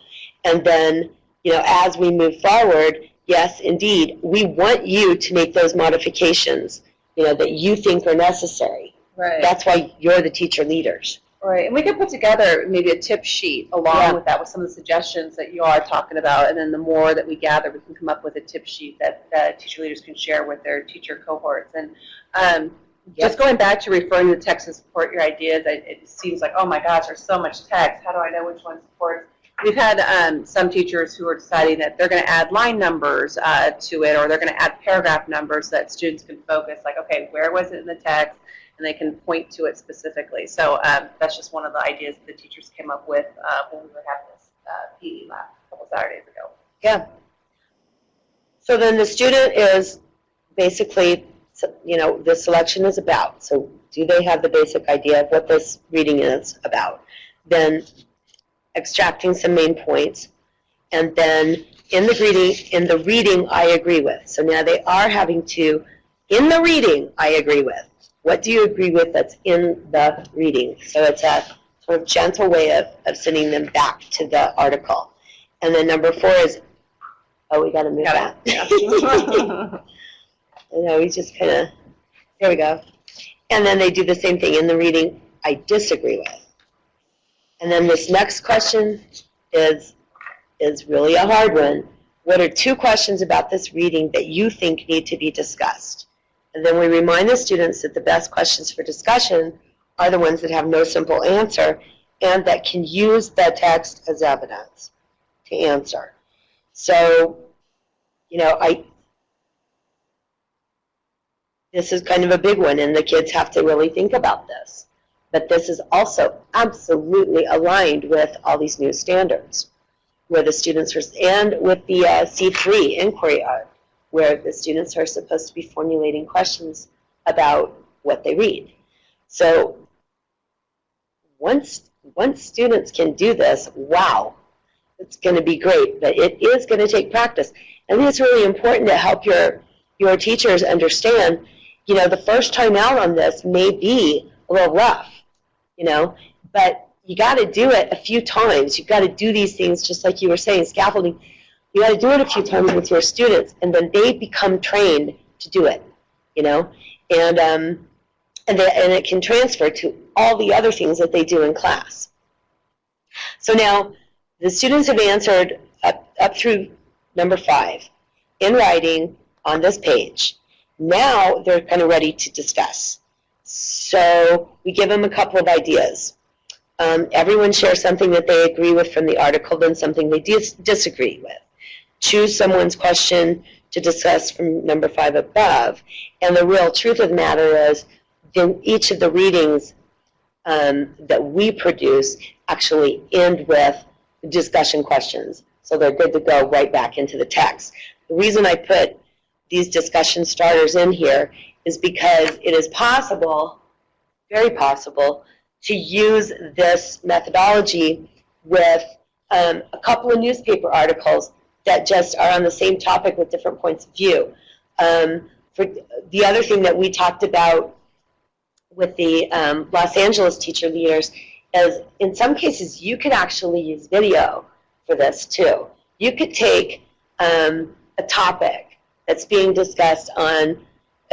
And then, you know, as we move forward, yes, indeed, we want you to make those modifications, you know, that you think are necessary. Right. That's why you're the teacher leaders. Right, and we could put together maybe a tip sheet along with that, with some of the suggestions that you are talking about, and then the more that we gather, we can come up with a tip sheet that teacher leaders can share with their teacher cohorts. And just going back to referring to the text to support your ideas, it seems like, oh my gosh, there's so much text. How do I know which one supports? We've had some teachers who are deciding that they're going to add line numbers to it, or they're going to add paragraph numbers so that students can focus, like, okay, where was it in the text? And they can point to it specifically. So that's just one of the ideas that the teachers came up with when we were having this PE lab a couple Saturdays ago. Yeah. So then the student is basically, you know, the selection is about. So do they have the basic idea of what this reading is about? Then extracting some main points. And then in the reading, I agree with. So now they are having to, in the reading, I agree with. What do you agree with that's in the reading? So it's a sort of gentle way of sending them back to the article. And then number 4 is, oh, we got to move that. Yeah. I know, we just kind of, there we go. And then they do the same thing in the reading, I disagree with. And then this next question is really a hard one. What are 2 questions about this reading that you think need to be discussed? And then we remind the students that the best questions for discussion are the ones that have no simple answer and that can use the text as evidence to answer. So, you know, this is kind of a big one, and the kids have to really think about this. But this is also absolutely aligned with all these new standards, where the students are, and with the C3 inquiry art, where the students are supposed to be formulating questions about what they read. So once students can do this, wow, it's going to be great. But it is going to take practice. I think it's really important to help your teachers understand, you know, the first time out on this may be a little rough. you know, but you got to do it a few times. You've got to do these things just like you were saying, scaffolding. You got to do it a few times with your students, and then they become trained to do it, you know, and it can transfer to all the other things that they do in class. So now the students have answered up through number 5 in writing on this page. Now they're kind of ready to discuss. So we give them a couple of ideas. Everyone shares something that they agree with from the article, then something they disagree with. Choose someone's question to discuss from number 5 above. And the real truth of the matter is, in each of the readings that we produce actually end with discussion questions. So they're good to go right back into the text. The reason I put these discussion starters in here is because it is possible, very possible, to use this methodology with a couple of newspaper articles that just are on the same topic with different points of view. For the other thing that we talked about with the Los Angeles teacher leaders is, in some cases, you could actually use video for this too. You could take a topic that's being discussed on,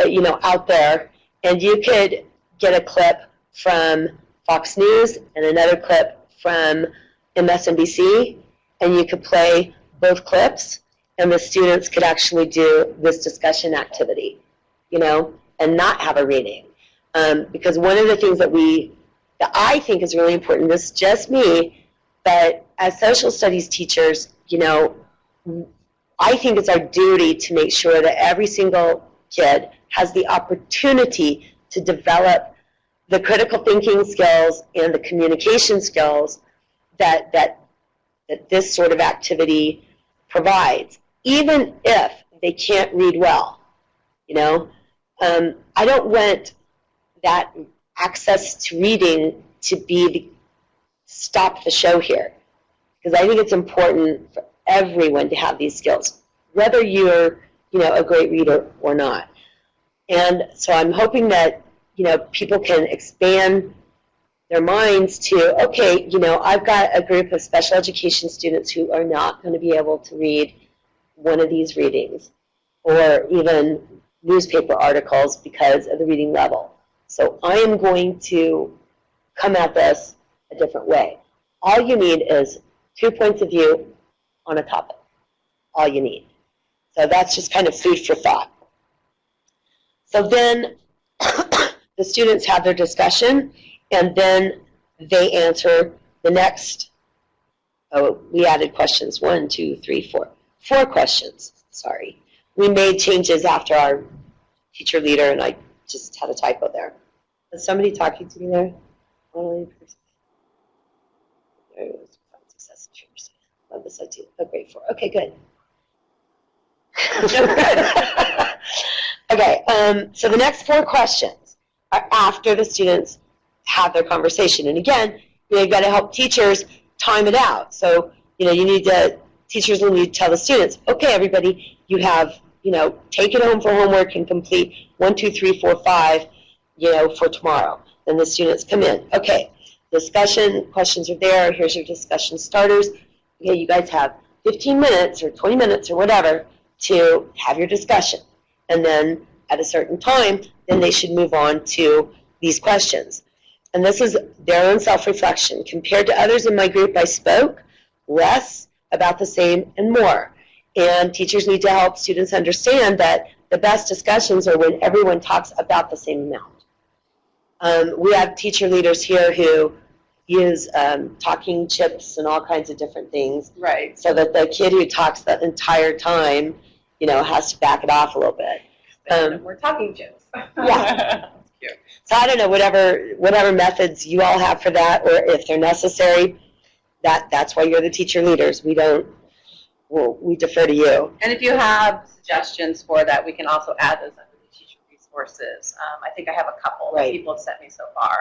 you know, out there, and you could get a clip from Fox News and another clip from MSNBC, and you could play both clips, and the students could actually do this discussion activity, you know, and not have a reading. Because one of the things that I think is really important, this is just me, but as social studies teachers, you know, I think it's our duty to make sure that every single kid has the opportunity to develop the critical thinking skills and the communication skills that this sort of activity provides, even if they can't read well. You know, I don't want that access to reading to be stop the show here, because I think it's important for everyone to have these skills, whether you're, you know, a great reader or not. And so I'm hoping that, you know, people can expand their minds to, okay, you know, I've got a group of special education students who are not going to be able to read one of these readings or even newspaper articles because of the reading level. So I am going to come at this a different way. All you need is 2 points of view on a topic. All you need. So that's just kind of food for thought. So then the students have their discussion, and then they answer the next. Oh, we added questions. 1, 2, 3, 4. 4 questions. Sorry. We made changes after our teacher leader, and I just had a typo there. Is somebody talking to me there? Love this idea. Oh, great. 4. Okay, good. Okay, so the next 4 questions are after the students have their conversation. And again, you know, you've got to help teachers time it out. So, you know, teachers will need to tell the students, okay, everybody, you have, you know, take it home for homework and complete 1, 2, 3, 4, 5, you know, for tomorrow. Then the students come in. Okay, discussion questions are there. Here's your discussion starters. Okay, you guys have 15 minutes or 20 minutes or whatever to have your discussion. And then at a certain time, then they should move on to these questions. And this is their own self-reflection. Compared to others in my group, I spoke less, about the same, and more. And teachers need to help students understand that the best discussions are when everyone talks about the same amount. We have teacher leaders here who use talking chips and all kinds of different things. Right. So that the kid who talks the entire time, you know, has to back it off a little bit. We're talking chips. Yeah. So I don't know, whatever methods you all have for that, or if they're necessary, that's why you're the teacher leaders. We defer to you. And if you have suggestions for that, we can also add those under the teacher resources. I think I have a couple that people have sent me so far.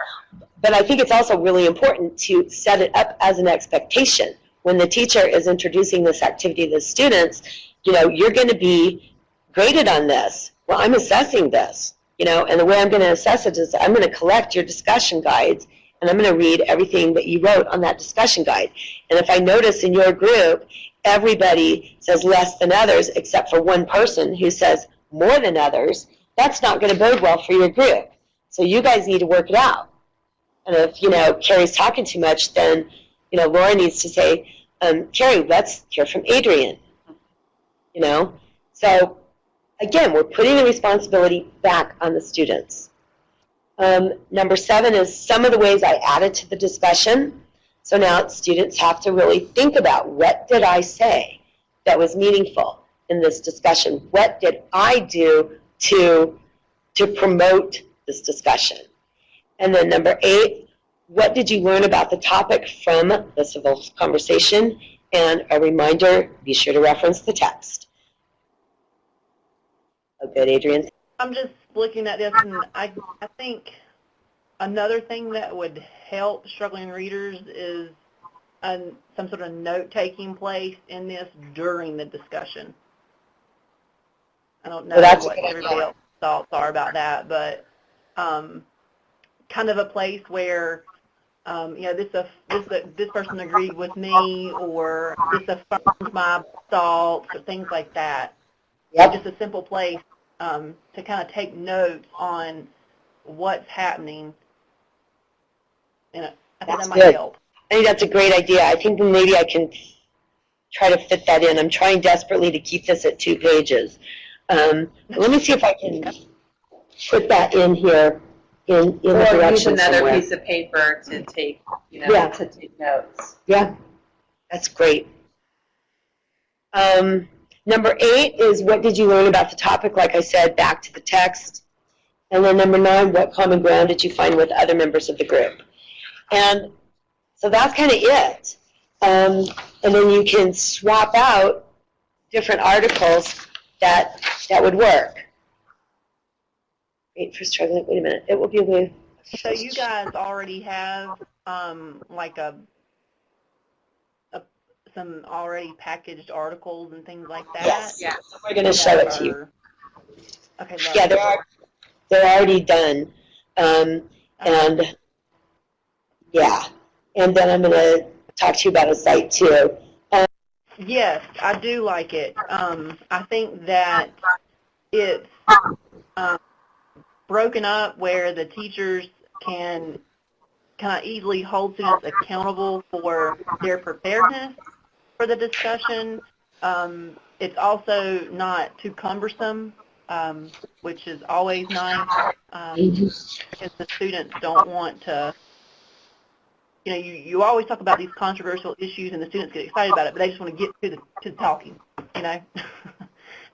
But I think it's also really important to set it up as an expectation. When the teacher is introducing this activity to the students, you know, you're going to be graded on this. Well, I'm assessing this, you know, and the way I'm going to assess it is I'm going to collect your discussion guides and I'm going to read everything that you wrote on that discussion guide. And if I notice in your group, everybody says less than others except for one person who says more than others, that's not going to bode well for your group. So you guys need to work it out. And if, Carrie's talking too much, then, Laura needs to say, Carrie, let's hear from Adrian. So, again, we're putting the responsibility back on the students. Number 7 is some of the ways I added to the discussion. So now students have to really think about, what did I say that was meaningful in this discussion? What did I do to promote this discussion? And then number 8, what did you learn about the topic from the civil conversation? And a reminder, be sure to reference the text. Oh, good, Adrian. I'm just looking at this, and I think another thing that would help struggling readers is some sort of note-taking place in this during the discussion. I don't know what everybody else's thoughts are about that, but kind of a place where, this person agreed with me, or this affirms my thoughts, or things like that. Yep. Just a simple place to kind of take notes on what's happening. And I think that might help. I think that's a great idea. I think maybe I can try to fit that in. I'm trying desperately to keep this at 2 pages. Let me see if I can put that in here in the direction or use another somewhere. piece of paper to take, to take notes. Yeah, that's great. Number 8 is, what did you learn about the topic? Like I said, back to the text. And then number 9, what common ground did you find with other members of the group? And so that's kind of it. And then you can swap out different articles that would work. Wait for struggling. Wait a minute. It will be able to. So you guys already have like some already packaged articles and things like that? Yes. Yeah. We're going to show it to you. Okay. Yeah, they're already done. And yeah. And then I'm going to talk to you about a site too. Yes, I do like it. I think that it's broken up where the teachers can kind of easily hold students accountable for their preparedness for the discussion. It's also not too cumbersome, which is always nice, because the students don't want to, you always talk about these controversial issues and the students get excited about it, but they just want to get to the talking,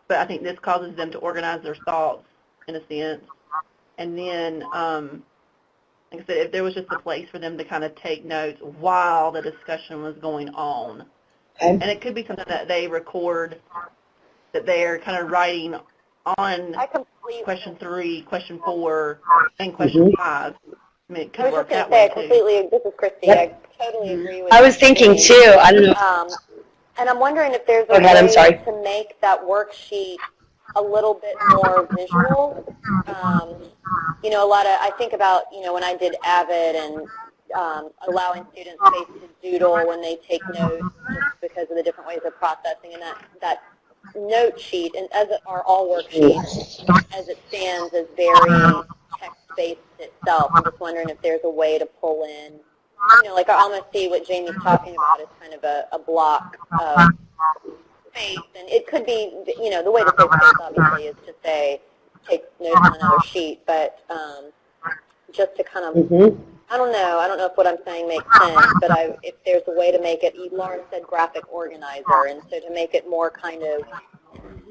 But I think this causes them to organize their thoughts in a sense. And then, like I said, if there was just a place for them to kind of take notes while the discussion was going on. Okay. And it could be something that they record, that they're kind of writing on question 3, question 4, and question 5. I mean, it could work that way, too. This is Christy. I totally agree with you. I was thinking, too, I don't know. And I'm wondering if there's a way to make that worksheet a little bit more visual. I think about, when I did AVID and allowing students space to doodle when they take notes just because of the different ways of processing, and that note sheet, and as are all worksheets, as it stands, is very text-based itself. I'm just wondering if there's a way to pull in, like I almost see what Jamie's talking about is kind of a block of space, and it could be, the way to save space obviously is to say, take notes on another sheet, but just to kind of, I don't know if what I'm saying makes sense, but if there's a way to make it, Lauren said graphic organizer, and so to make it more kind of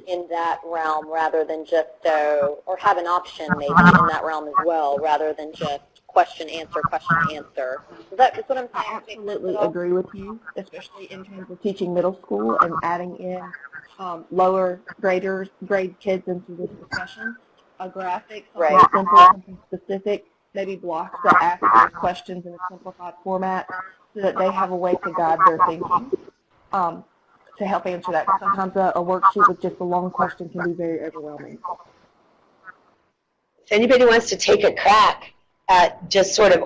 in that realm rather than just or have an option maybe in that realm as well, rather than just question, answer, question, answer. Is that what I'm saying? I absolutely agree with you, especially in terms of teaching middle school and adding in lower grade kids into this discussion. A graphic, something simple, something specific, maybe blocks that ask those questions in a simplified format so that they have a way to guide their thinking to help answer that. Sometimes a worksheet with just a long question can be very overwhelming. If anybody wants to take a crack at just sort of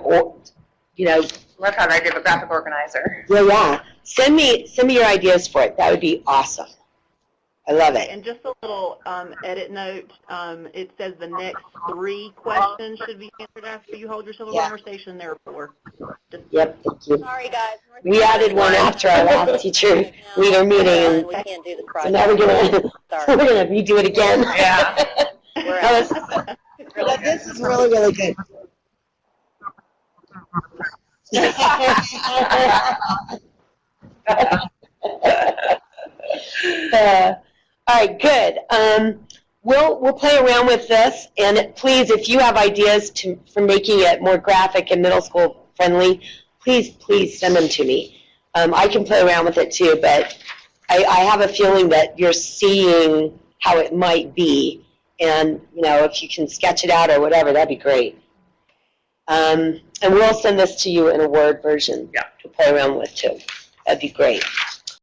you know, Love how I did a graphic organizer. yeah. Send me your ideas for it. That would be awesome. I love it. And just a little edit note, it says the next 3 questions should be answered after you hold your civil conversation. There are 4. Yep, thank you. Sorry, guys. We added one after our last teacher leader meeting, and We can't do the so project. now we're gonna redo it again. Yeah. We're That out. was- this is really, really good. All right, good. We'll play around with this, and please, if you have ideas for making it more graphic and middle school friendly, please send them to me. I can play around with it too, but I have a feeling that you're seeing how it might be, and if you can sketch it out or whatever, that'd be great. And we'll send this to you in a Word version to play around with too. That'd be great.